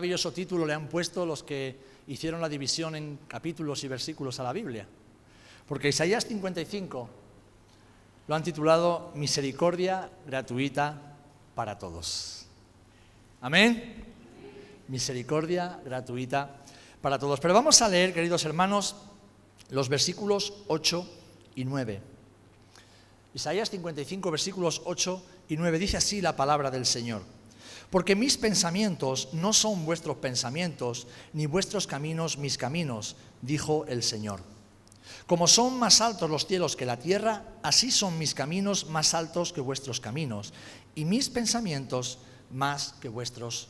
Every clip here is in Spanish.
maravilloso título le han puesto los que hicieron la división en capítulos y versículos a la Biblia. Porque Isaías 55 lo han titulado Misericordia gratuita para todos. ¿Amén? Misericordia gratuita para todos. Pero vamos a leer, queridos hermanos, los versículos 8 y 9. Isaías 55, versículos 8 y 9. Dice así la palabra del Señor. Porque mis pensamientos no son vuestros pensamientos, ni vuestros caminos mis caminos, dijo el Señor. Como son más altos los cielos que la tierra, así son mis caminos más altos que vuestros caminos, y mis pensamientos más que vuestros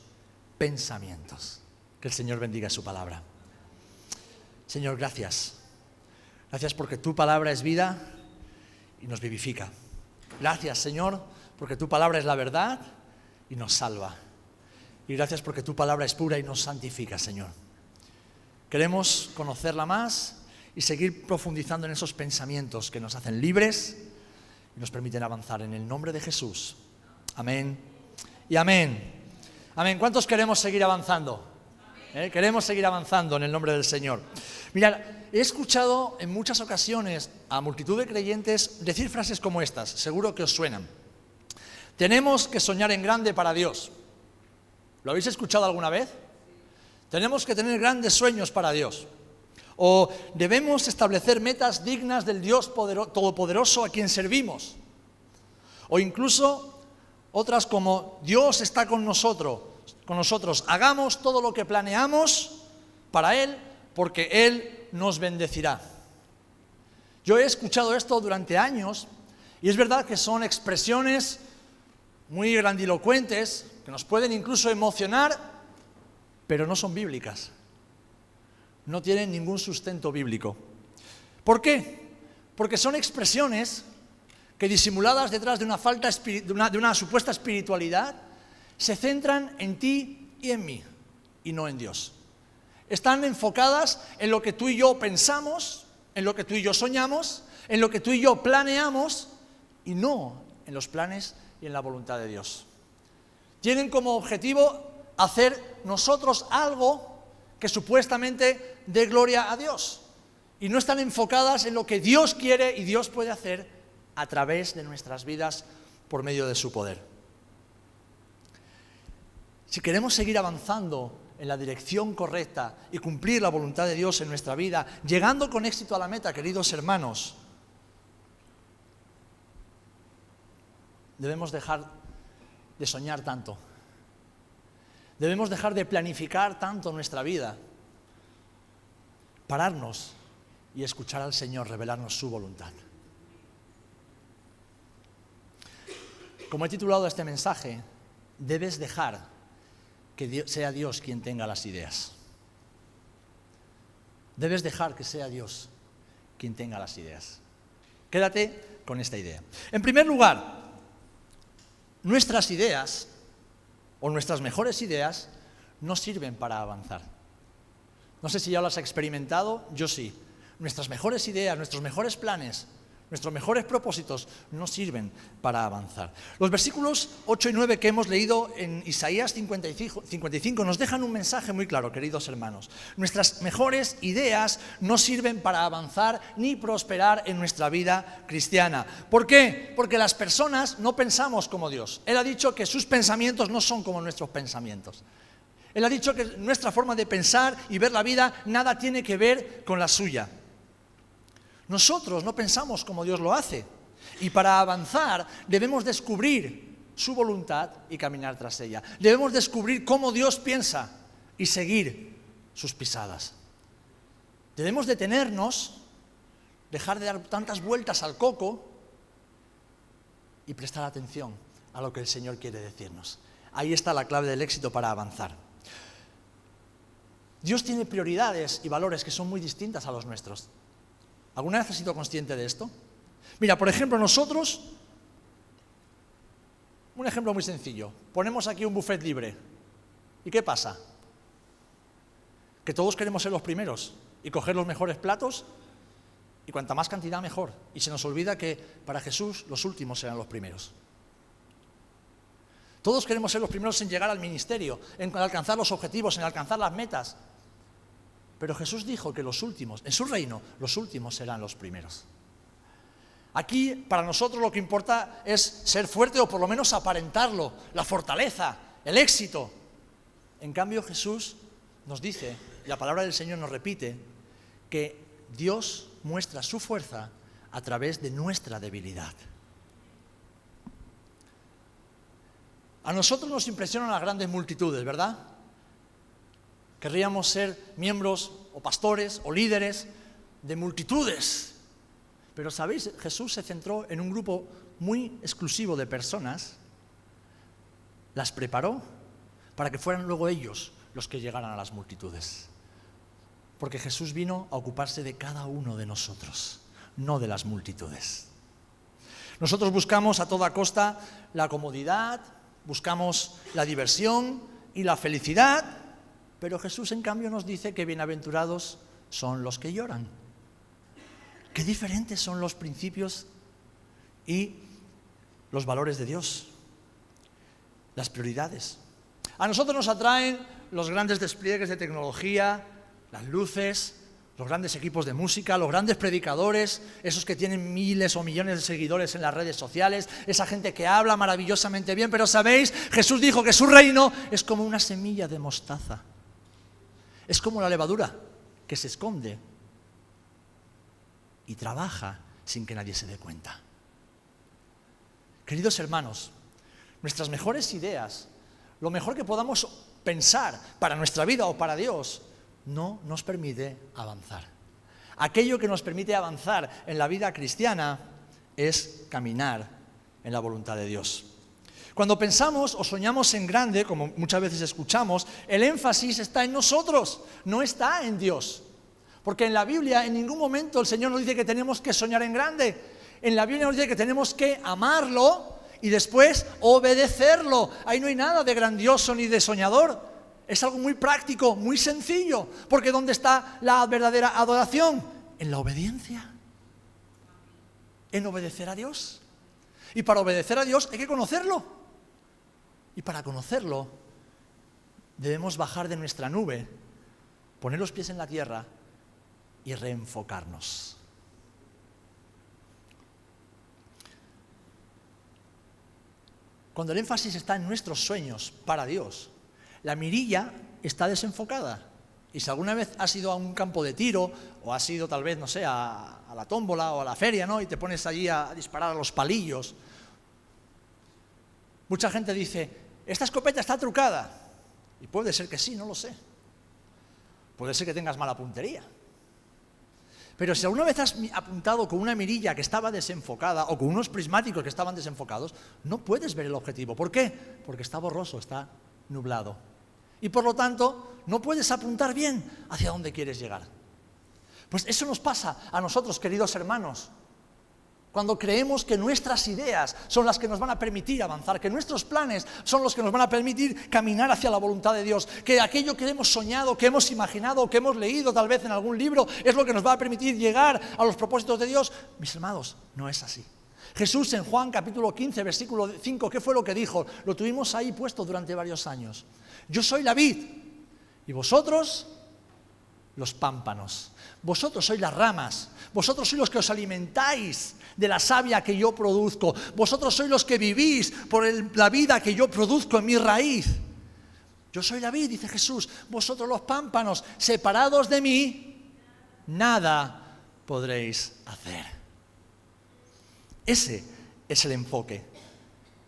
pensamientos. Que el Señor bendiga su palabra. Señor, gracias. Gracias porque tu palabra es vida y nos vivifica. Gracias, Señor, porque tu palabra es la verdad y nos salva. Y gracias porque tu palabra es pura y nos santifica, Señor. Queremos conocerla más y seguir profundizando en esos pensamientos que nos hacen libres y nos permiten avanzar en el nombre de Jesús. Amén y amén. Amén. ¿Cuántos queremos seguir avanzando? Queremos seguir avanzando en el nombre del Señor. Mirad, he escuchado en muchas ocasiones a multitud de creyentes decir frases como estas, seguro que os suenan. Tenemos que soñar en grande para Dios. ¿Lo habéis escuchado alguna vez? Tenemos que tener grandes sueños para Dios. O debemos establecer metas dignas del Dios Todopoderoso a quien servimos. O incluso otras como Dios está con nosotros, hagamos todo lo que planeamos para Él, porque Él nos bendecirá. Yo he escuchado esto durante años y es verdad que son expresiones muy grandilocuentes, que nos pueden incluso emocionar, pero no son bíblicas. No tienen ningún sustento bíblico. ¿Por qué? Porque son expresiones que, disimuladas detrás de una supuesta espiritualidad, se centran en ti y en mí, y no en Dios. Están enfocadas en lo que tú y yo pensamos, en lo que tú y yo soñamos, en lo que tú y yo planeamos, y no en los planes y en la voluntad de Dios. Tienen como objetivo hacer nosotros algo que supuestamente dé gloria a Dios, y no están enfocadas en lo que Dios quiere y Dios puede hacer a través de nuestras vidas por medio de su poder. Si queremos seguir avanzando en la dirección correcta y cumplir la voluntad de Dios en nuestra vida, llegando con éxito a la meta, queridos hermanos, debemos dejar de soñar tanto. Debemos dejar de planificar tanto nuestra vida. Pararnos y escuchar al Señor revelarnos su voluntad. Como he titulado este mensaje, debes dejar que sea Dios quien tenga las ideas. Debes dejar que sea Dios quien tenga las ideas. Quédate con esta idea. En primer lugar, nuestras ideas, o nuestras mejores ideas, no sirven para avanzar. No sé si ya lo has experimentado, yo sí. Nuestras mejores ideas, nuestros mejores planes, nuestros mejores propósitos no sirven para avanzar. Los versículos 8 y 9 que hemos leído en Isaías 55 nos dejan un mensaje muy claro, queridos hermanos. Nuestras mejores ideas no sirven para avanzar ni prosperar en nuestra vida cristiana. ¿Por qué? Porque las personas no pensamos como Dios. Él ha dicho que sus pensamientos no son como nuestros pensamientos. Él ha dicho que nuestra forma de pensar y ver la vida nada tiene que ver con la suya. Nosotros no pensamos como Dios lo hace, y para avanzar debemos descubrir su voluntad y caminar tras ella. Debemos descubrir cómo Dios piensa y seguir sus pisadas. Debemos detenernos, dejar de dar tantas vueltas al coco y prestar atención a lo que el Señor quiere decirnos. Ahí está la clave del éxito para avanzar. Dios tiene prioridades y valores que son muy distintas a los nuestros. ¿Alguna vez has sido consciente de esto? Mira, por ejemplo, nosotros, un ejemplo muy sencillo, ponemos aquí un buffet libre. ¿Y qué pasa? Que todos queremos ser los primeros y coger los mejores platos, y cuanta más cantidad mejor. Y se nos olvida que para Jesús los últimos serán los primeros. Todos queremos ser los primeros en llegar al ministerio, en alcanzar los objetivos, en alcanzar las metas. Pero Jesús dijo que los últimos, en su reino, los últimos serán los primeros. Aquí, para nosotros, lo que importa es ser fuerte o por lo menos aparentarlo, la fortaleza, el éxito. En cambio, Jesús nos dice, y la palabra del Señor nos repite, que Dios muestra su fuerza a través de nuestra debilidad. A nosotros nos impresionan las grandes multitudes, ¿verdad? Querríamos ser miembros o pastores o líderes de multitudes. Pero, ¿sabéis? Jesús se centró en un grupo muy exclusivo de personas, las preparó para que fueran luego ellos los que llegaran a las multitudes. Porque Jesús vino a ocuparse de cada uno de nosotros, no de las multitudes. Nosotros buscamos a toda costa la comodidad, buscamos la diversión y la felicidad, pero Jesús en cambio nos dice que bienaventurados son los que lloran. Qué diferentes son los principios y los valores de Dios, las prioridades. A nosotros nos atraen los grandes despliegues de tecnología, las luces, los grandes equipos de música, los grandes predicadores, esos que tienen miles o millones de seguidores en las redes sociales, esa gente que habla maravillosamente bien, pero ¿sabéis? Jesús dijo que su reino es como una semilla de mostaza. Es como la levadura que se esconde y trabaja sin que nadie se dé cuenta. Queridos hermanos, nuestras mejores ideas, lo mejor que podamos pensar para nuestra vida o para Dios, no nos permite avanzar. Aquello que nos permite avanzar en la vida cristiana es caminar en la voluntad de Dios. Cuando pensamos o soñamos en grande, como muchas veces escuchamos, el énfasis está en nosotros, no está en Dios. Porque en la Biblia en ningún momento el Señor nos dice que tenemos que soñar en grande. En la Biblia nos dice que tenemos que amarlo y después obedecerlo. Ahí no hay nada de grandioso ni de soñador. Es algo muy práctico, muy sencillo. Porque ¿dónde está la verdadera adoración? En la obediencia. En obedecer a Dios. Y para obedecer a Dios hay que conocerlo. Y para conocerlo debemos bajar de nuestra nube, poner los pies en la tierra y reenfocarnos. Cuando el énfasis está en nuestros sueños para Dios, la mirilla está desenfocada. Y si alguna vez has ido a un campo de tiro, o has ido tal vez, no sé, a la tómbola o a la feria, ¿no? Y te pones allí a disparar a los palillos. Mucha gente dice, esta escopeta está trucada. Y puede ser que sí, no lo sé. Puede ser que tengas mala puntería. Pero si alguna vez has apuntado con una mirilla que estaba desenfocada o con unos prismáticos que estaban desenfocados, no puedes ver el objetivo. ¿Por qué? Porque está borroso, está nublado. Y por lo tanto, no puedes apuntar bien hacia dónde quieres llegar. Pues eso nos pasa a nosotros, queridos hermanos. Cuando creemos que nuestras ideas son las que nos van a permitir avanzar, que nuestros planes son los que nos van a permitir caminar hacia la voluntad de Dios, que aquello que hemos soñado, que hemos imaginado, que hemos leído tal vez en algún libro, es lo que nos va a permitir llegar a los propósitos de Dios. Mis hermanos, no es así. Jesús en Juan capítulo 15, versículo 5, ¿qué fue lo que dijo? Lo tuvimos ahí puesto durante varios años. Yo soy la vid y vosotros los pámpanos. Vosotros sois las ramas, vosotros sois los que os alimentáis de la savia que yo produzco, vosotros sois los que vivís por la vida que yo produzco en mi raíz. Yo soy la vid, dice Jesús, vosotros los pámpanos, separados de mí, nada podréis hacer. Ese es el enfoque,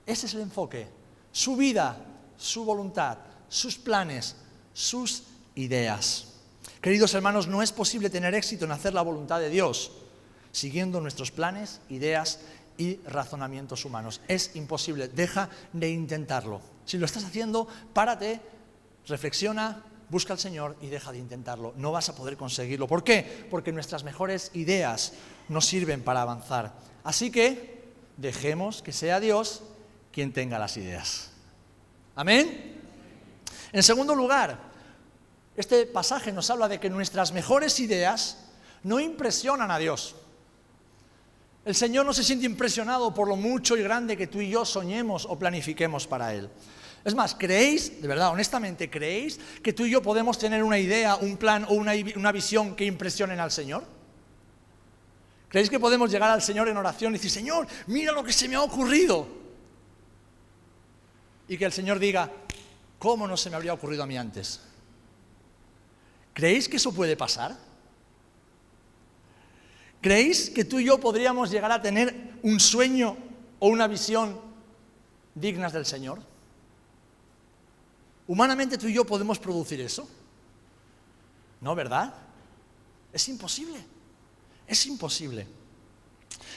ese es el enfoque, su vida, su voluntad, sus planes, sus ideas. Queridos hermanos, no es posible tener éxito en hacer la voluntad de Dios siguiendo nuestros planes, ideas y razonamientos humanos. Es imposible, deja de intentarlo. Si lo estás haciendo, párate, reflexiona, busca al Señor y deja de intentarlo. No vas a poder conseguirlo. ¿Por qué? Porque nuestras mejores ideas no sirven para avanzar. Así que dejemos que sea Dios quien tenga las ideas. ¿Amén? En segundo lugar, este pasaje nos habla de que nuestras mejores ideas no impresionan a Dios. El Señor no se siente impresionado por lo mucho y grande que tú y yo soñemos o planifiquemos para Él. Es más, ¿creéis, de verdad, honestamente, creéis que tú y yo podemos tener una idea, un plan o una visión que impresionen al Señor? ¿Creéis que podemos llegar al Señor en oración y decir, Señor, mira lo que se me ha ocurrido? Y que el Señor diga, ¿cómo no se me habría ocurrido a mí antes? ¿Creéis que eso puede pasar? ¿Creéis que tú y yo podríamos llegar a tener un sueño o una visión dignas del Señor? ¿Humanamente tú y yo podemos producir eso? No, ¿verdad? Es imposible. Es imposible.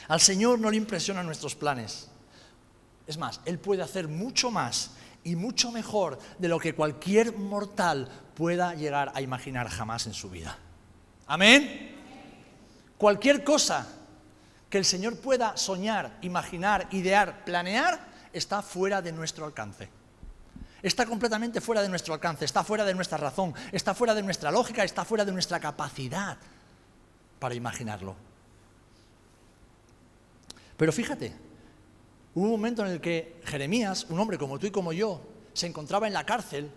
Al Señor no le impresionan nuestros planes. Es más, Él puede hacer mucho más y mucho mejor de lo que cualquier mortal pueda llegar a imaginar jamás en su vida. ¿Amén? Cualquier cosa que el Señor pueda soñar, imaginar, idear, planear, está fuera de nuestro alcance. Está completamente fuera de nuestro alcance, está fuera de nuestra razón, está fuera de nuestra lógica, está fuera de nuestra capacidad para imaginarlo. Pero fíjate, hubo un momento en el que Jeremías, un hombre como tú y como yo, se encontraba en la cárcel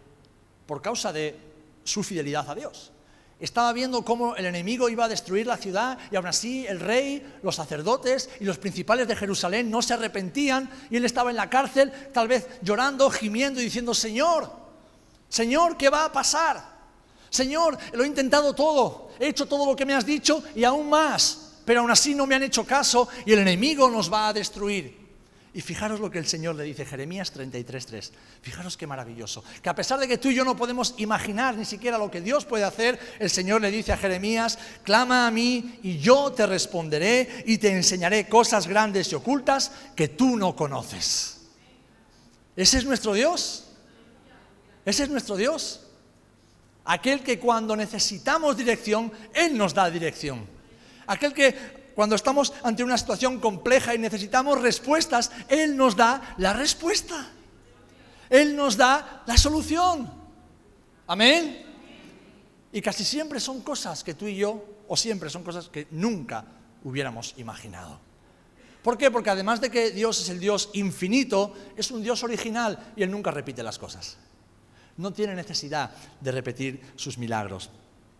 por causa de su fidelidad a Dios. Estaba viendo cómo el enemigo iba a destruir la ciudad y aún así el rey, los sacerdotes y los principales de Jerusalén no se arrepentían y él estaba en la cárcel tal vez llorando, gimiendo y diciendo, Señor, ¿qué va a pasar? Señor, lo he intentado todo, he hecho todo lo que me has dicho y aún más, pero aún así no me han hecho caso y el enemigo nos va a destruir. Y fijaros lo que el Señor le dice, Jeremías 33:3. Fijaros qué maravilloso. Que a pesar de que tú y yo no podemos imaginar ni siquiera lo que Dios puede hacer, el Señor le dice a Jeremías, clama a mí y yo te responderé y te enseñaré cosas grandes y ocultas que tú no conoces. Ese es nuestro Dios. Ese es nuestro Dios. Aquel que cuando necesitamos dirección, Él nos da dirección. Aquel que cuando estamos ante una situación compleja y necesitamos respuestas, Él nos da la respuesta. Él nos da la solución. Amén. Y casi siempre son cosas que tú y yo, o siempre son cosas que nunca hubiéramos imaginado. ¿Por qué? Porque además de que Dios es el Dios infinito, es un Dios original y Él nunca repite las cosas. No tiene necesidad de repetir sus milagros.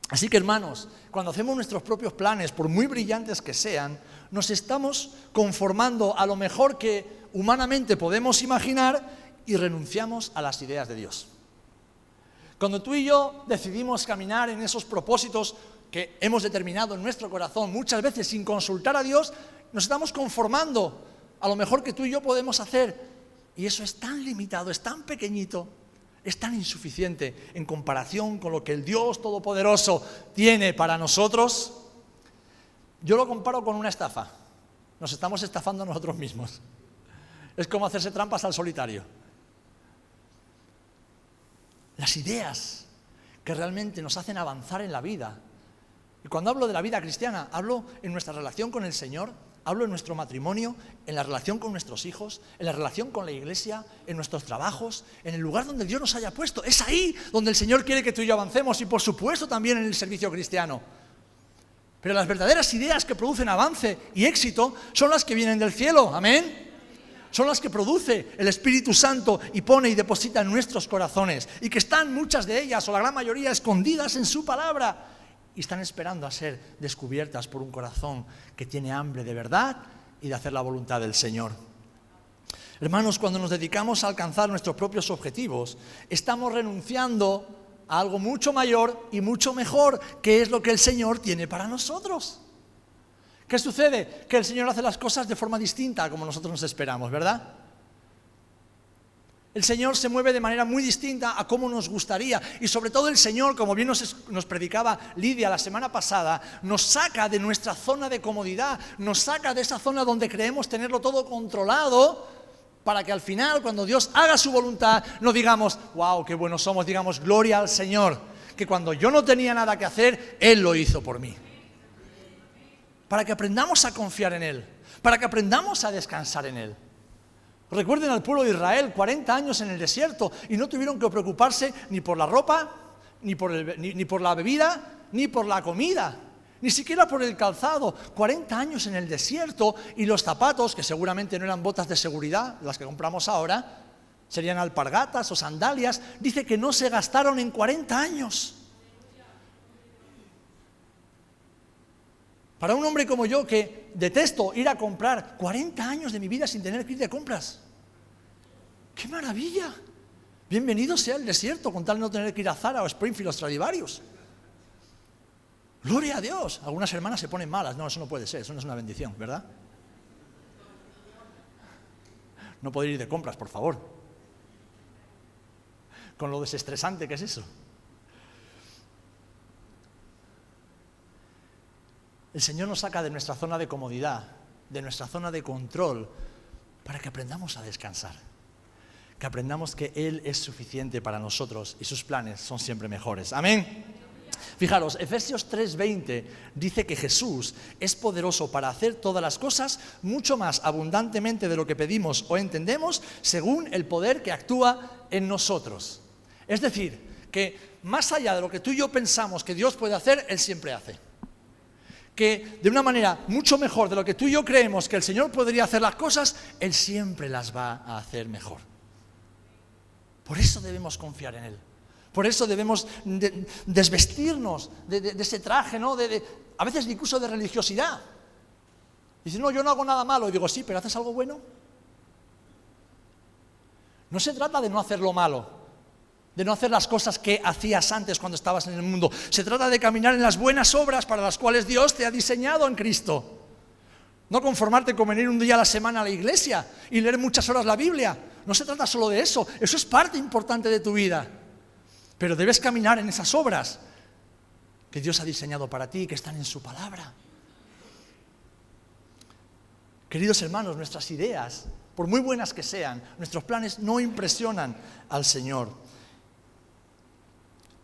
Así que, hermanos, cuando hacemos nuestros propios planes, por muy brillantes que sean, nos estamos conformando a lo mejor que humanamente podemos imaginar y renunciamos a las ideas de Dios. Cuando tú y yo decidimos caminar en esos propósitos que hemos determinado en nuestro corazón, muchas veces sin consultar a Dios, nos estamos conformando a lo mejor que tú y yo podemos hacer. Y eso es tan limitado, es tan pequeñito, es tan insuficiente en comparación con lo que el Dios Todopoderoso tiene para nosotros. Yo lo comparo con una estafa. Nos estamos estafando a nosotros mismos. Es como hacerse trampas al solitario. Las ideas que realmente nos hacen avanzar en la vida. Y cuando hablo de la vida cristiana, hablo en nuestra relación con el Señor, hablo en nuestro matrimonio, en la relación con nuestros hijos, en la relación con la iglesia, en nuestros trabajos, en el lugar donde Dios nos haya puesto. Es ahí donde el Señor quiere que tú y yo avancemos y por supuesto también en el servicio cristiano. Pero las verdaderas ideas que producen avance y éxito son las que vienen del cielo. Amén. Son las que produce el Espíritu Santo y pone y deposita en nuestros corazones y que están muchas de ellas o la gran mayoría escondidas en su palabra. Y están esperando a ser descubiertas por un corazón que tiene hambre de verdad y de hacer la voluntad del Señor. Hermanos, cuando nos dedicamos a alcanzar nuestros propios objetivos, estamos renunciando a algo mucho mayor y mucho mejor, que es lo que el Señor tiene para nosotros. ¿Qué sucede? Que el Señor hace las cosas de forma distinta a como nosotros nos esperamos, ¿verdad? El Señor se mueve de manera muy distinta a cómo nos gustaría y sobre todo el Señor, como bien nos predicaba Lidia la semana pasada, nos saca de nuestra zona de comodidad, nos saca de esa zona donde creemos tenerlo todo controlado para que al final, cuando Dios haga su voluntad, no digamos, wow, qué buenos somos, digamos, gloria al Señor, que cuando yo no tenía nada que hacer, Él lo hizo por mí. Para que aprendamos a confiar en Él, para que aprendamos a descansar en Él. Recuerden al pueblo de Israel, 40 años en el desierto y no tuvieron que preocuparse ni por la ropa, ni por la bebida, ni por la comida. Ni siquiera por el calzado. 40 años en el desierto y los zapatos, que seguramente no eran botas de seguridad, las que compramos ahora, serían alpargatas o sandalias. Dice que no se gastaron en 40 años. Para un hombre como yo, que detesto ir a comprar, 40 años de mi vida sin tener que ir de compras. ¡Qué maravilla! Bienvenido sea el desierto con tal de no tener que ir a Zara o Springfield o Stradivarius. ¡Gloria a Dios! Algunas hermanas se ponen malas. No, eso no puede ser, eso no es una bendición, ¿verdad? No poder ir de compras, por favor. Con lo desestresante que es eso. El Señor nos saca de nuestra zona de comodidad, de nuestra zona de control, para que aprendamos a descansar. Que aprendamos que Él es suficiente para nosotros y sus planes son siempre mejores. Amén. Fijaros, Efesios 3:20 dice que Jesús es poderoso para hacer todas las cosas mucho más abundantemente de lo que pedimos o entendemos, según el poder que actúa en nosotros. Es decir, que más allá de lo que tú y yo pensamos que Dios puede hacer, Él siempre hace. Que de una manera mucho mejor de lo que tú y yo creemos que el Señor podría hacer las cosas, Él siempre las va a hacer mejor. Por eso debemos confiar en Él. Por eso debemos desvestirnos de ese traje, ¿no? A veces incluso de religiosidad. Dice, no, yo no hago nada malo. Y digo, sí, pero ¿haces algo bueno? No se trata de no hacer lo malo, de no hacer las cosas que hacías antes cuando estabas en el mundo. Se trata de caminar en las buenas obras para las cuales Dios te ha diseñado en Cristo. No conformarte con venir un día a la semana a la iglesia y leer muchas horas la Biblia. No se trata solo de eso. Eso es parte importante de tu vida. Pero debes caminar en esas obras que Dios ha diseñado para ti y que están en su palabra. Queridos hermanos, nuestras ideas, por muy buenas que sean, nuestros planes no impresionan al Señor.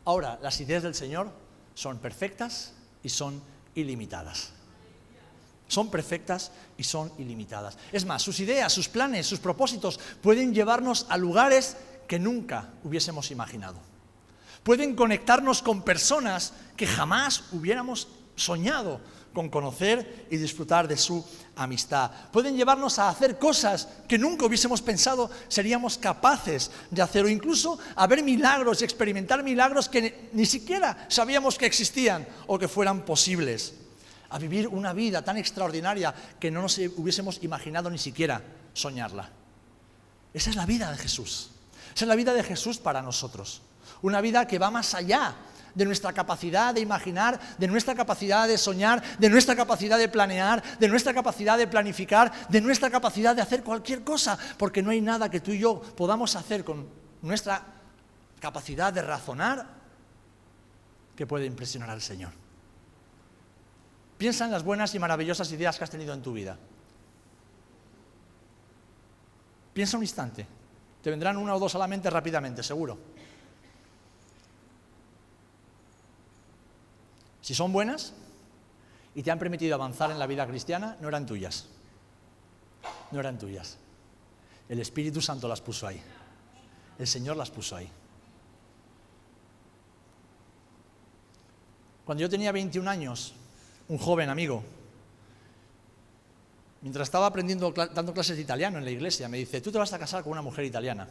Ahora, las ideas del Señor son perfectas y son ilimitadas. Son perfectas y son ilimitadas. Es más, sus ideas, sus planes, sus propósitos pueden llevarnos a lugares que nunca hubiésemos imaginado. Pueden conectarnos con personas que jamás hubiéramos soñado con conocer y disfrutar de su amistad. Pueden llevarnos a hacer cosas que nunca hubiésemos pensado seríamos capaces de hacer, o incluso a ver milagros y experimentar milagros que ni siquiera sabíamos que existían o que fueran posibles. A vivir una vida tan extraordinaria que no nos hubiésemos imaginado ni siquiera soñarla. Esa es la vida de Jesús. Esa es la vida de Jesús para nosotros. Una vida que va más allá de nuestra capacidad de imaginar, de nuestra capacidad de soñar, de nuestra capacidad de planear, de nuestra capacidad de planificar, de nuestra capacidad de hacer cualquier cosa, porque no hay nada que tú y yo podamos hacer con nuestra capacidad de razonar que puede impresionar al Señor. Piensa en las buenas y maravillosas ideas que has tenido en tu vida. Piensa un instante. Te vendrán una o dos a la mente rápidamente, seguro. Si son buenas y te han permitido avanzar en la vida cristiana, no eran tuyas. No eran tuyas. El Espíritu Santo las puso ahí. El Señor las puso ahí. Cuando yo tenía 21 años, un joven amigo, mientras estaba dando clases de italiano en la iglesia, me dice, tú te vas a casar con una mujer italiana.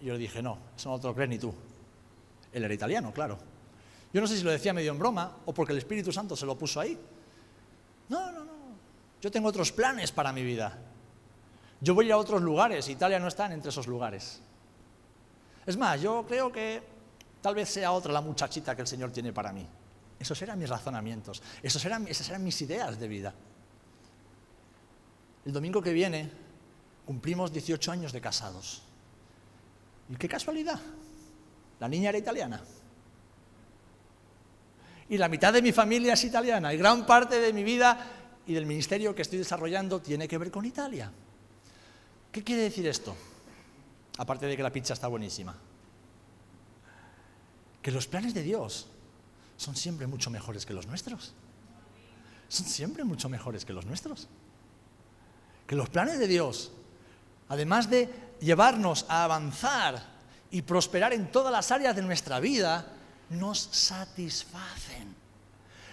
Y yo le dije, no, eso no te lo crees ni tú. Él era italiano, claro. Yo no sé si lo decía medio en broma o porque el Espíritu Santo se lo puso ahí. No. Yo tengo otros planes para mi vida. Yo voy a ir a otros lugares. Italia no está entre esos lugares. Es más, yo creo que tal vez sea otra la muchachita que el Señor tiene para mí. Esos eran mis razonamientos. Esas eran mis ideas de vida. El domingo que viene cumplimos 18 años de casados. Y qué casualidad. La niña era italiana. Y la mitad de mi familia es italiana. Y gran parte de mi vida y del ministerio que estoy desarrollando tiene que ver con Italia. ¿Qué quiere decir esto? Aparte de que la pizza está buenísima. Que los planes de Dios son siempre mucho mejores que los nuestros. Son siempre mucho mejores que los nuestros. Que los planes de Dios, además de llevarnos a avanzar y prosperar en todas las áreas de nuestra vida, nos satisfacen.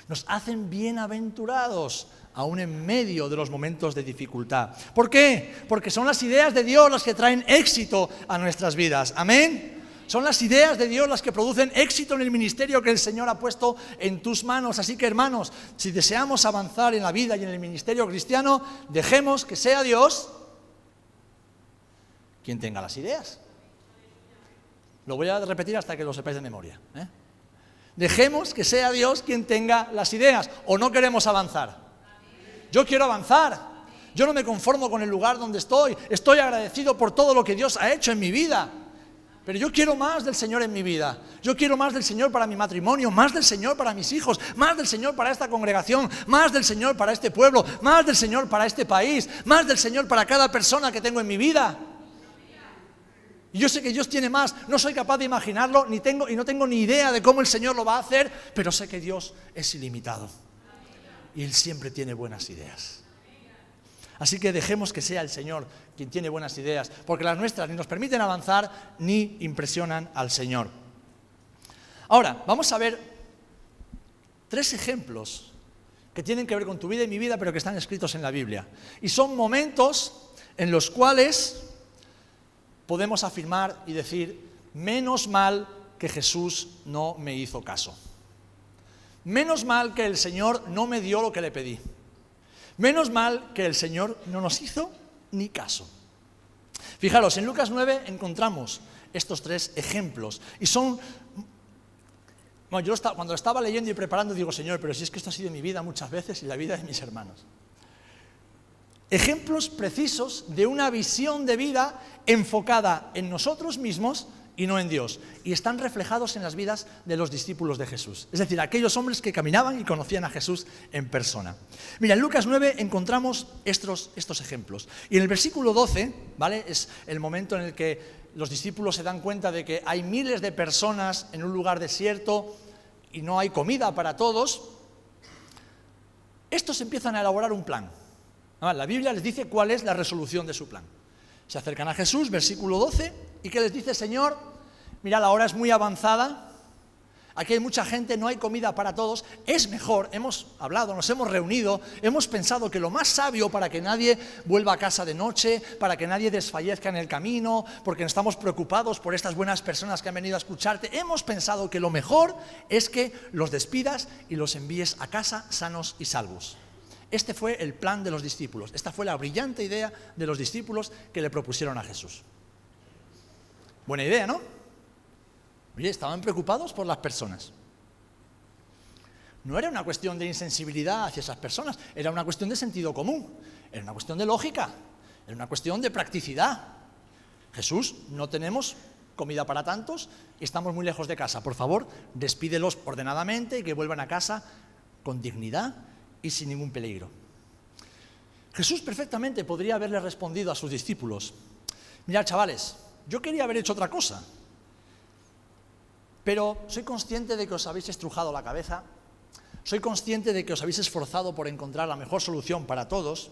Nos hacen bienaventurados, aún en medio de los momentos de dificultad. ¿Por qué? Porque son las ideas de Dios las que traen éxito a nuestras vidas. ¿Amén? Son las ideas de Dios las que producen éxito en el ministerio que el Señor ha puesto en tus manos. Así que, hermanos, si deseamos avanzar en la vida y en el ministerio cristiano, dejemos que sea Dios quien tenga las ideas. Lo voy a repetir hasta que lo sepáis de memoria, ¿eh? Dejemos que sea Dios quien tenga las ideas, o no queremos avanzar. Yo quiero avanzar. Yo no me conformo con el lugar donde estoy. Estoy agradecido por todo lo que Dios ha hecho en mi vida. Pero yo quiero más del Señor en mi vida. Yo quiero más del Señor para mi matrimonio, más del Señor para mis hijos, más del Señor para esta congregación, más del Señor para este pueblo, más del Señor para este país, más del Señor para cada persona que tengo en mi vida. Y yo sé que Dios tiene más, no soy capaz de imaginarlo, y no tengo ni idea de cómo el Señor lo va a hacer, pero sé que Dios es ilimitado. Y Él siempre tiene buenas ideas. Así que dejemos que sea el Señor quien tiene buenas ideas, porque las nuestras ni nos permiten avanzar ni impresionan al Señor. Ahora, vamos a ver 3 ejemplos que tienen que ver con tu vida y mi vida, pero que están escritos en la Biblia. Y son momentos en los cuales podemos afirmar y decir, menos mal que Jesús no me hizo caso. Menos mal que el Señor no me dio lo que le pedí. Menos mal que el Señor no nos hizo ni caso. Fijaros, en Lucas 9 encontramos estos 3 ejemplos. Y son... Bueno, yo cuando estaba leyendo y preparando digo, Señor, pero si es que esto ha sido mi vida muchas veces y la vida de mis hermanos. Ejemplos precisos de una visión de vida enfocada en nosotros mismos y no en Dios. Y están reflejados en las vidas de los discípulos de Jesús. Es decir, aquellos hombres que caminaban y conocían a Jesús en persona. Mira, en Lucas 9 encontramos estos ejemplos. Y en el versículo 12, ¿vale? Es el momento en el que los discípulos se dan cuenta de que hay miles de personas en un lugar desierto y no hay comida para todos. Estos empiezan a elaborar un plan. La Biblia les dice cuál es la resolución de su plan. Se acercan a Jesús, versículo 12, y ¿qué les dice? Señor, mira, la hora es muy avanzada, aquí hay mucha gente, no hay comida para todos, es mejor, hemos hablado, nos hemos reunido, hemos pensado que lo más sabio para que nadie vuelva a casa de noche, para que nadie desfallezca en el camino, porque estamos preocupados por estas buenas personas que han venido a escucharte, hemos pensado que lo mejor es que los despidas y los envíes a casa sanos y salvos. Este fue el plan de los discípulos. Esta fue la brillante idea de los discípulos que le propusieron a Jesús. Buena idea, ¿no? Oye, estaban preocupados por las personas. No era una cuestión de insensibilidad hacia esas personas, era una cuestión de sentido común, era una cuestión de lógica, era una cuestión de practicidad. Jesús, no tenemos comida para tantos, estamos muy lejos de casa. Por favor, despídelos ordenadamente y que vuelvan a casa con dignidad y sin ningún peligro. Jesús perfectamente podría haberle respondido a sus discípulos, mirad, chavales, yo quería haber hecho otra cosa, pero soy consciente de que os habéis estrujado la cabeza, soy consciente de que os habéis esforzado por encontrar la mejor solución para todos,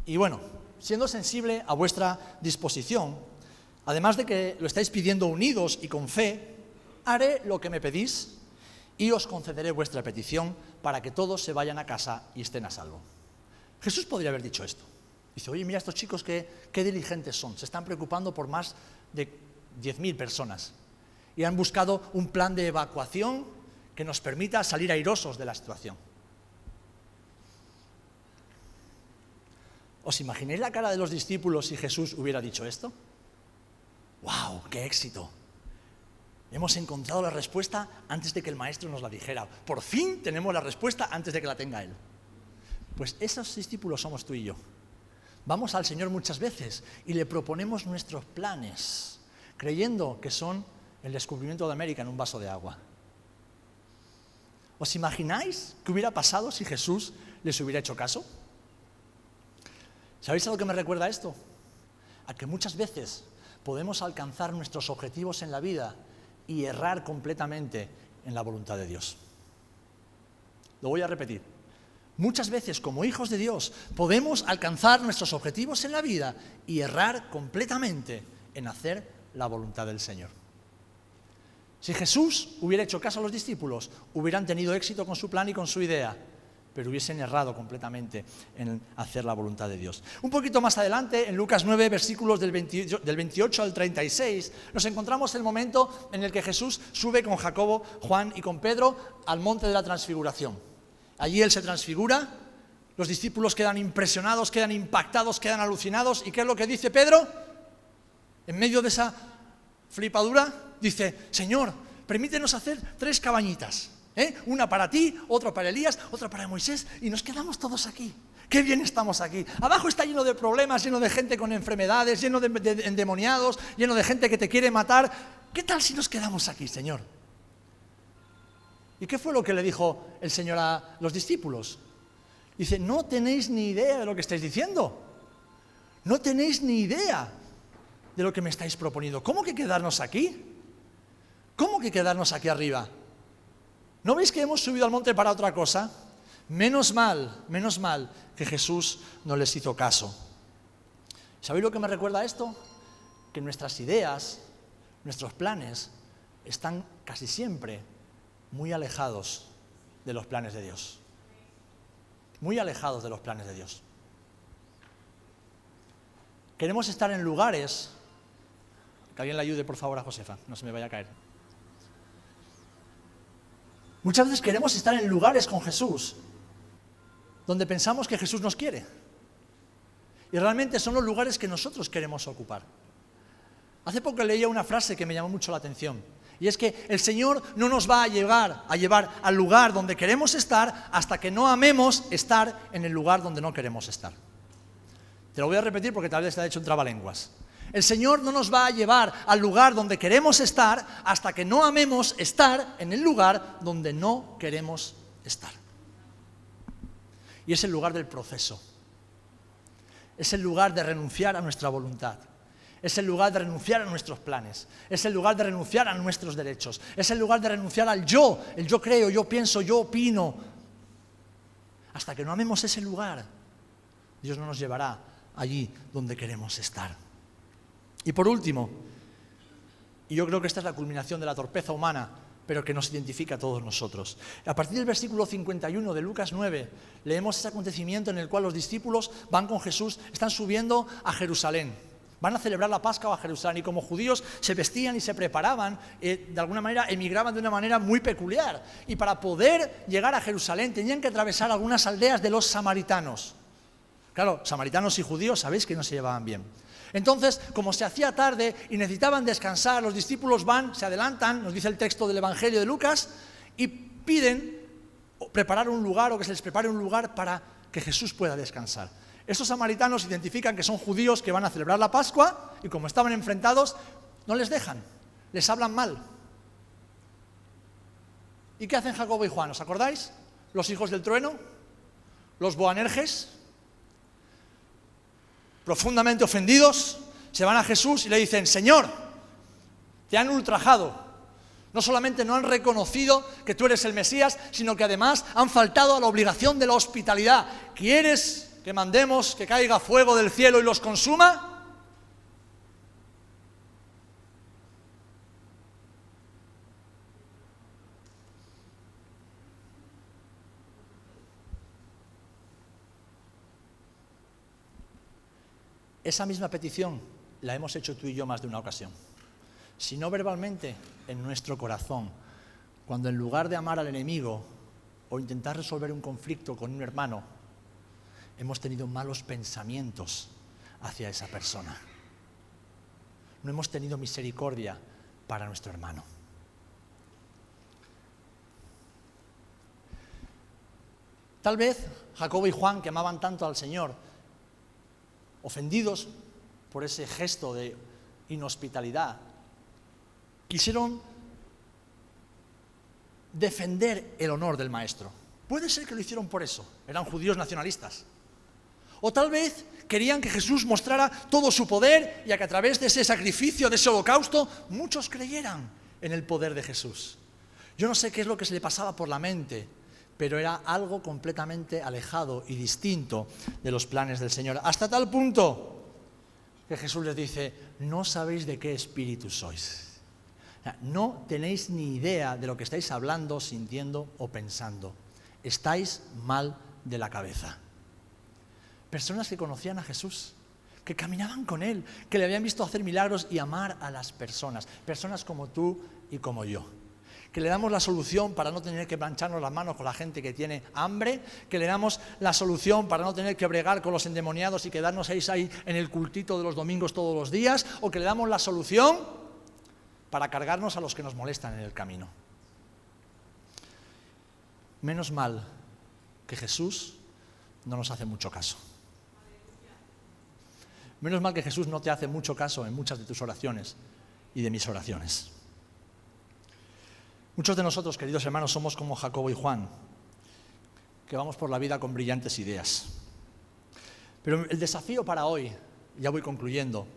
y bueno, siendo sensible a vuestra disposición, además de que lo estáis pidiendo unidos y con fe, haré lo que me pedís y os concederé vuestra petición para que todos se vayan a casa y estén a salvo. Jesús podría haber dicho esto. Dice, oye, mira estos chicos qué diligentes son, se están preocupando por más de 10.000 personas y han buscado un plan de evacuación que nos permita salir airosos de la situación. ¿Os imagináis la cara de los discípulos si Jesús hubiera dicho esto? ¡Wow! ¡Qué éxito! Hemos encontrado la respuesta antes de que el maestro nos la dijera. Por fin tenemos la respuesta antes de que la tenga él. Pues esos discípulos somos tú y yo. Vamos al Señor muchas veces y le proponemos nuestros planes, creyendo que son el descubrimiento de América en un vaso de agua. ¿Os imagináis qué hubiera pasado si Jesús les hubiera hecho caso? ¿Sabéis a lo que me recuerda esto? A que muchas veces podemos alcanzar nuestros objetivos en la vida y errar completamente en la voluntad de Dios. Lo voy a repetir. Muchas veces, como hijos de Dios, podemos alcanzar nuestros objetivos en la vida y errar completamente en hacer la voluntad del Señor. Si Jesús hubiera hecho caso a los discípulos, hubieran tenido éxito con su plan y con su idea, pero hubiesen errado completamente en hacer la voluntad de Dios. Un poquito más adelante, en Lucas 9, versículos del 28 al 36, nos encontramos el momento en el que Jesús sube con Jacobo, Juan y con Pedro al monte de la transfiguración. Allí Él se transfigura, los discípulos quedan impresionados, quedan impactados, quedan alucinados. ¿Y qué es lo que dice Pedro? En medio de esa flipadura, dice: Señor, permítenos hacer 3 cabañitas. Una para ti, otra para Elías, otra para Moisés, y nos quedamos todos aquí. ¡Qué bien estamos aquí! Abajo está lleno de problemas, lleno de gente con enfermedades, lleno de endemoniados, lleno de gente que te quiere matar. ¿Qué tal si nos quedamos aquí, Señor? ¿Y qué fue lo que le dijo el Señor a los discípulos? Dice: no tenéis ni idea de lo que estáis diciendo. No tenéis ni idea de lo que me estáis proponiendo. ¿Cómo que quedarnos aquí? ¿Cómo que quedarnos aquí arriba? ¿No veis que hemos subido al monte para otra cosa? Menos mal que Jesús no les hizo caso. ¿Sabéis lo que me recuerda esto? Que nuestras ideas, nuestros planes, están casi siempre muy alejados de los planes de Dios. Muy alejados de los planes de Dios. Queremos estar en lugares... Que alguien le ayude, por favor, a Josefa, no se me vaya a caer. Muchas veces queremos estar en lugares con Jesús donde pensamos que Jesús nos quiere. Y realmente son los lugares que nosotros queremos ocupar. Hace poco leía una frase que me llamó mucho la atención. Y es que el Señor no nos va a llevar al lugar donde queremos estar hasta que no amemos estar en el lugar donde no queremos estar. Te lo voy a repetir porque tal vez te ha hecho un trabalenguas. El Señor no nos va a llevar al lugar donde queremos estar hasta que no amemos estar en el lugar donde no queremos estar. Y es el lugar del proceso. Es el lugar de renunciar a nuestra voluntad. Es el lugar de renunciar a nuestros planes. Es el lugar de renunciar a nuestros derechos. Es el lugar de renunciar al yo. El yo creo, yo pienso, yo opino. Hasta que no amemos ese lugar, Dios no nos llevará allí donde queremos estar. Y por último, y yo creo que esta es la culminación de la torpeza humana, pero que nos identifica a todos nosotros. A partir del versículo 51 de Lucas 9, leemos ese acontecimiento en el cual los discípulos van con Jesús, están subiendo a Jerusalén. Van a celebrar la Pascua a Jerusalén y como judíos se vestían y se preparaban, de alguna manera emigraban de una manera muy peculiar. Y para poder llegar a Jerusalén tenían que atravesar algunas aldeas de los samaritanos. Claro, samaritanos y judíos sabéis que no se llevaban bien. Entonces, como se hacía tarde y necesitaban descansar, los discípulos se adelantan, nos dice el texto del Evangelio de Lucas, y piden preparar un lugar o que se les prepare un lugar para que Jesús pueda descansar. Estos samaritanos identifican que son judíos que van a celebrar la Pascua y como estaban enfrentados, no les dejan, les hablan mal. ¿Y qué hacen Jacobo y Juan? ¿Os acordáis? Los hijos del trueno, los Boanerges, profundamente ofendidos, se van a Jesús y le dicen: Señor, te han ultrajado. No solamente no han reconocido que tú eres el Mesías, sino que además han faltado a la obligación de la hospitalidad. ¿Quieres que mandemos que caiga fuego del cielo y los consuma? Esa misma petición la hemos hecho tú y yo más de una ocasión. Si no verbalmente, en nuestro corazón, cuando en lugar de amar al enemigo o intentar resolver un conflicto con un hermano, hemos tenido malos pensamientos hacia esa persona. No hemos tenido misericordia para nuestro hermano. Tal vez Jacobo y Juan, que amaban tanto al Señor, ofendidos por ese gesto de inhospitalidad, quisieron defender el honor del maestro. Puede ser que lo hicieron por eso, eran judíos nacionalistas. O tal vez querían que Jesús mostrara todo su poder y a que a través de ese sacrificio, de ese holocausto, muchos creyeran en el poder de Jesús. Yo no sé qué es lo que se le pasaba por la mente, pero era algo completamente alejado y distinto de los planes del Señor. Hasta tal punto que Jesús les dice: no sabéis de qué espíritu sois. O sea, no tenéis ni idea de lo que estáis hablando, sintiendo o pensando. Estáis mal de la cabeza. Personas que conocían a Jesús, que caminaban con Él, que le habían visto hacer milagros y amar a las personas. Personas como tú y como yo. Que le damos la solución para no tener que mancharnos las manos con la gente que tiene hambre, que le damos la solución para no tener que bregar con los endemoniados y quedarnos ahí en el cultito de los domingos todos los días, o que le damos la solución para cargarnos a los que nos molestan en el camino. Menos mal que Jesús no nos hace mucho caso. Menos mal que Jesús no te hace mucho caso en muchas de tus oraciones y de mis oraciones. Muchos de nosotros, queridos hermanos, somos como Jacobo y Juan, que vamos por la vida con brillantes ideas. Pero el desafío para hoy, ya voy concluyendo,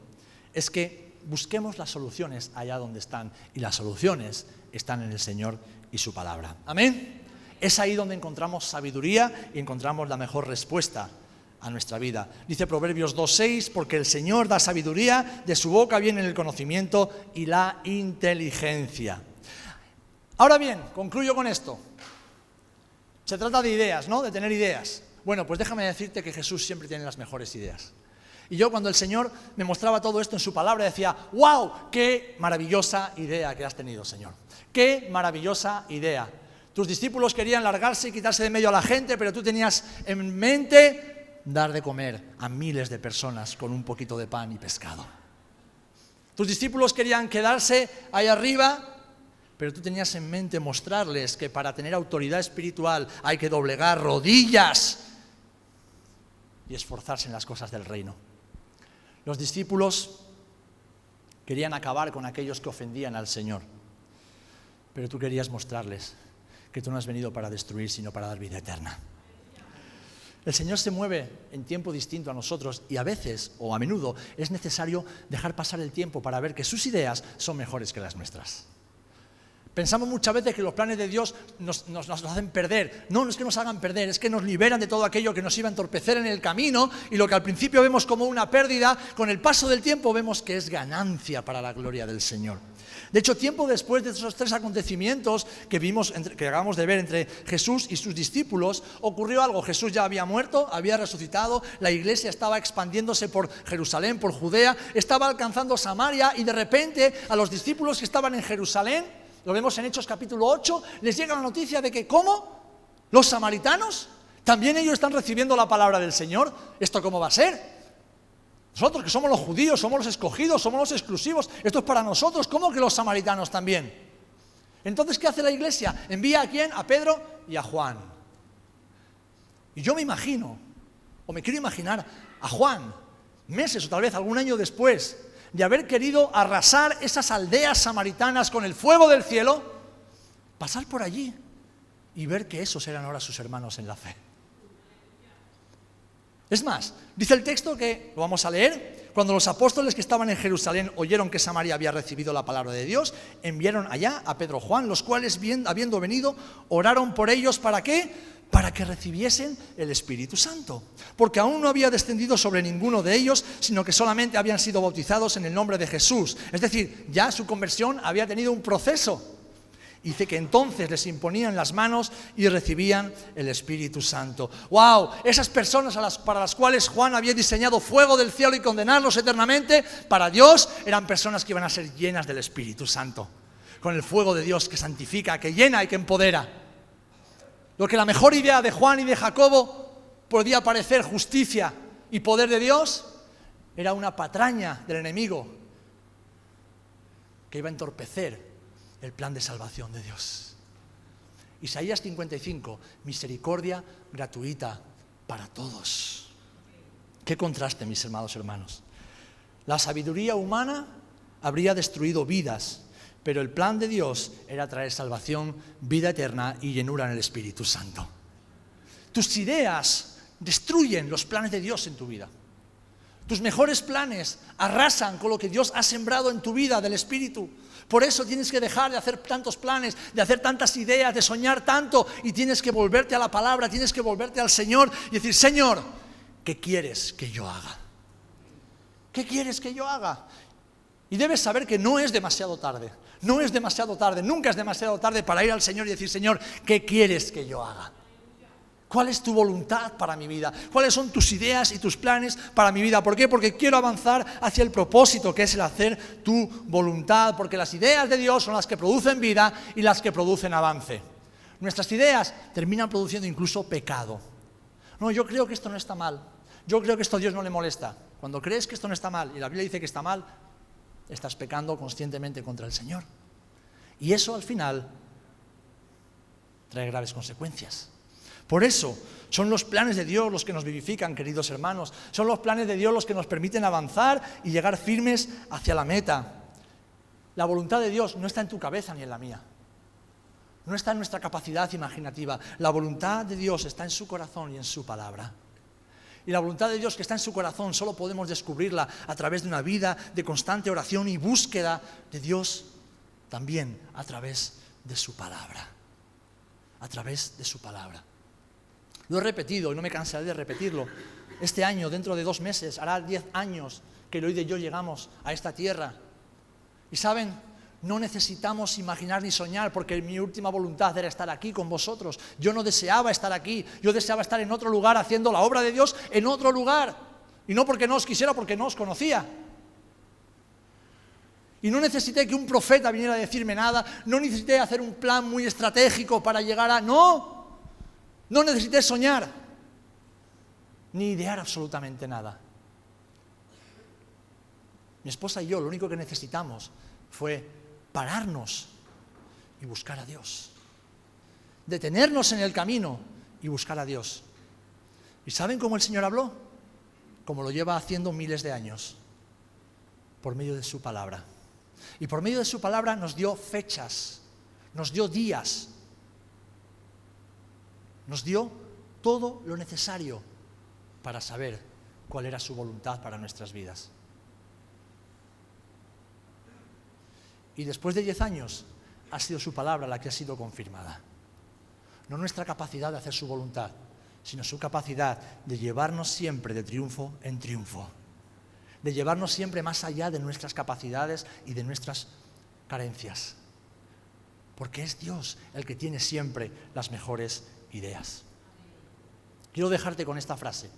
es que busquemos las soluciones allá donde están, y las soluciones están en el Señor y su palabra. ¿Amén? Es ahí donde encontramos sabiduría y encontramos la mejor respuesta a nuestra vida. Dice Proverbios 2:6, porque el Señor da sabiduría, de su boca viene el conocimiento y la inteligencia. Ahora bien, concluyo con esto. Se trata de ideas, ¿no? De tener ideas. Bueno, pues déjame decirte que Jesús siempre tiene las mejores ideas. Y yo, cuando el Señor me mostraba todo esto en su palabra, decía: ¡wow! ¡Qué maravillosa idea que has tenido, Señor! ¡Qué maravillosa idea! Tus discípulos querían largarse y quitarse de medio a la gente, pero tú tenías en mente dar de comer a miles de personas con un poquito de pan y pescado. Tus discípulos querían quedarse ahí arriba, pero tú tenías en mente mostrarles que para tener autoridad espiritual hay que doblegar rodillas y esforzarse en las cosas del reino. Los discípulos querían acabar con aquellos que ofendían al Señor, pero tú querías mostrarles que tú no has venido para destruir, sino para dar vida eterna. El Señor se mueve en tiempo distinto a nosotros y a veces, o a menudo, es necesario dejar pasar el tiempo para ver que sus ideas son mejores que las nuestras. Pensamos muchas veces que los planes de Dios nos hacen perder. No, no es que nos hagan perder, es que nos liberan de todo aquello que nos iba a entorpecer en el camino, y lo que al principio vemos como una pérdida, con el paso del tiempo vemos que es ganancia para la gloria del Señor. De hecho, tiempo después de esos tres acontecimientos que acabamos de ver entre Jesús y sus discípulos, ocurrió algo. Jesús ya había muerto, había resucitado, la iglesia estaba expandiéndose por Jerusalén, por Judea, estaba alcanzando Samaria, y de repente a los discípulos que estaban en Jerusalén, lo vemos en Hechos capítulo 8, les llega la noticia de que ¿cómo? ¿Los samaritanos? ¿También ellos están recibiendo la palabra del Señor? ¿Esto cómo va a ser? Nosotros que somos los judíos, somos los escogidos, somos los exclusivos, esto es para nosotros, ¿cómo que los samaritanos también? Entonces, ¿qué hace la iglesia? Envía a ¿quién? A Pedro y a Juan. Y yo me imagino, o me quiero imaginar a Juan, meses o tal vez algún año después de haber querido arrasar esas aldeas samaritanas con el fuego del cielo, pasar por allí y ver que esos eran ahora sus hermanos en la fe. Es más, dice el texto que, lo vamos a leer, cuando los apóstoles que estaban en Jerusalén oyeron que Samaria había recibido la palabra de Dios, enviaron allá a Pedro y Juan, los cuales, habiendo venido, oraron por ellos. ¿Para qué? Para que recibiesen el Espíritu Santo, porque aún no había descendido sobre ninguno de ellos, sino que solamente habían sido bautizados en el nombre de Jesús. Es decir, ya su conversión había tenido un proceso. Dice que entonces les imponían las manos y recibían el Espíritu Santo. ¡Wow! Esas personas para las cuales Juan había diseñado fuego del cielo y condenarlos eternamente, para Dios eran personas que iban a ser llenas del Espíritu Santo, con el fuego de Dios que santifica, que llena y que empodera. Lo que la mejor idea de Juan y de Jacobo podía parecer justicia y poder de Dios, era una patraña del enemigo que iba a entorpecer el plan de salvación de Dios. Isaías 55, misericordia gratuita para todos. Qué contraste, mis amados hermanos. La sabiduría humana habría destruido vidas, pero el plan de Dios era traer salvación, vida eterna y llenura en el Espíritu Santo. Tus ideas destruyen los planes de Dios en tu vida. Tus mejores planes arrasan con lo que Dios ha sembrado en tu vida del Espíritu. Por eso tienes que dejar de hacer tantos planes, de hacer tantas ideas, de soñar tanto, y tienes que volverte a la palabra, tienes que volverte al Señor y decir: Señor, ¿qué quieres que yo haga? ¿Qué quieres que yo haga? Y debes saber que no es demasiado tarde. No es demasiado tarde, nunca es demasiado tarde para ir al Señor y decir: Señor, ¿qué quieres que yo haga? ¿Cuál es tu voluntad para mi vida? ¿Cuáles son tus ideas y tus planes para mi vida? ¿Por qué? Porque quiero avanzar hacia el propósito, que es el hacer tu voluntad. Porque las ideas de Dios son las que producen vida y las que producen avance. Nuestras ideas terminan produciendo incluso pecado. No, yo creo que esto no está mal. Yo creo que esto a Dios no le molesta. Cuando crees que esto no está mal y la Biblia dice que está mal, estás pecando conscientemente contra el Señor. Y eso al final trae graves consecuencias. Por eso son los planes de Dios los que nos vivifican, queridos hermanos. Son los planes de Dios los que nos permiten avanzar y llegar firmes hacia la meta. La voluntad de Dios no está en tu cabeza ni en la mía. No está en nuestra capacidad imaginativa. La voluntad de Dios está en su corazón y en su palabra. Y la voluntad de Dios que está en su corazón solo podemos descubrirla a través de una vida de constante oración y búsqueda de Dios, también a través de su palabra. A través de su palabra. Lo he repetido y no me cansaré de repetirlo. Este año, dentro de 2 meses, hará 10 años que Eloy y yo llegamos a esta tierra. Y saben, no necesitamos imaginar ni soñar, porque mi última voluntad era estar aquí con vosotros. Yo no deseaba estar aquí, yo deseaba estar en otro lugar haciendo la obra de Dios en otro lugar. Y no porque no os quisiera, porque no os conocía. Y no necesité que un profeta viniera a decirme nada, no necesité hacer un plan muy estratégico para llegar a... No necesité soñar, ni idear absolutamente nada. Mi esposa y yo lo único que necesitamos fue pararnos y buscar a Dios. Detenernos en el camino y buscar a Dios. ¿Y saben cómo el Señor habló? Como lo lleva haciendo miles de años, por medio de su palabra. Y por medio de su palabra nos dio fechas, nos dio días, nos dio todo lo necesario para saber cuál era su voluntad para nuestras vidas. Y después de 10 años ha sido su palabra la que ha sido confirmada. No nuestra capacidad de hacer su voluntad, sino su capacidad de llevarnos siempre de triunfo en triunfo. De llevarnos siempre más allá de nuestras capacidades y de nuestras carencias. Porque es Dios el que tiene siempre las mejores ideas. Quiero dejarte con esta frase.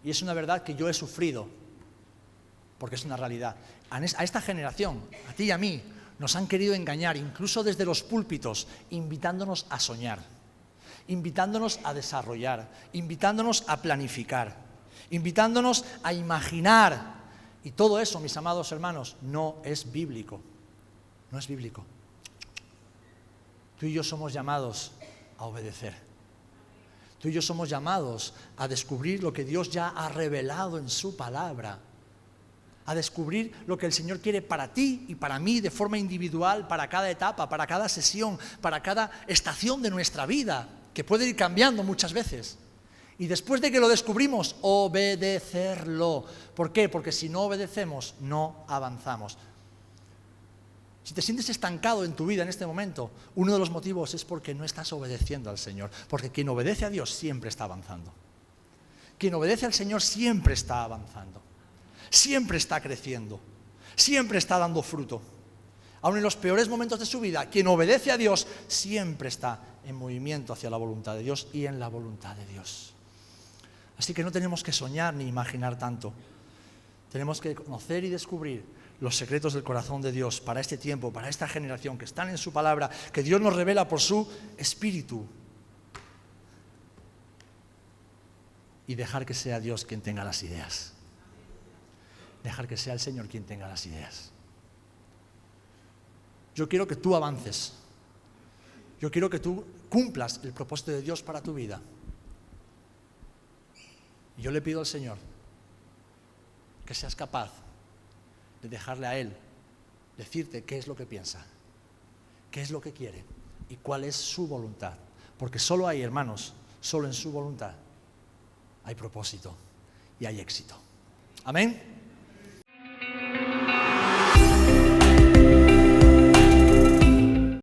Y es una verdad que yo he sufrido, porque es una realidad. A esta generación, a ti y a mí, nos han querido engañar, incluso desde los púlpitos, invitándonos a soñar, invitándonos a desarrollar, invitándonos a planificar, invitándonos a imaginar. Y todo eso, mis amados hermanos, no es bíblico. No es bíblico. Tú y yo somos llamados a obedecer. Tú y yo somos llamados a descubrir lo que Dios ya ha revelado en su palabra. A descubrir lo que el Señor quiere para ti y para mí de forma individual, para cada etapa, para cada sesión, para cada estación de nuestra vida, que puede ir cambiando muchas veces. Y después de que lo descubrimos, obedecerlo. ¿Por qué? Porque si no obedecemos, no avanzamos. Si te sientes estancado en tu vida en este momento, uno de los motivos es porque no estás obedeciendo al Señor. Porque quien obedece a Dios siempre está avanzando. Quien obedece al Señor siempre está avanzando. Siempre está creciendo. Siempre está dando fruto. Aun en los peores momentos de su vida, quien obedece a Dios siempre está en movimiento hacia la voluntad de Dios y en la voluntad de Dios. Así que no tenemos que soñar ni imaginar tanto. Tenemos que conocer y descubrir los secretos del corazón de Dios para este tiempo, para esta generación, que están en su palabra, que Dios nos revela por su Espíritu. Y dejar que sea Dios quien tenga las ideas. Dejar que sea el Señor quien tenga las ideas. Yo quiero que tú avances. Yo quiero que tú cumplas el propósito de Dios para tu vida. Y yo le pido al Señor que seas capaz de dejarle a Él decirte qué es lo que piensa, qué es lo que quiere y cuál es su voluntad. Porque solo hay, hermanos, solo en su voluntad hay propósito y hay éxito. Amén.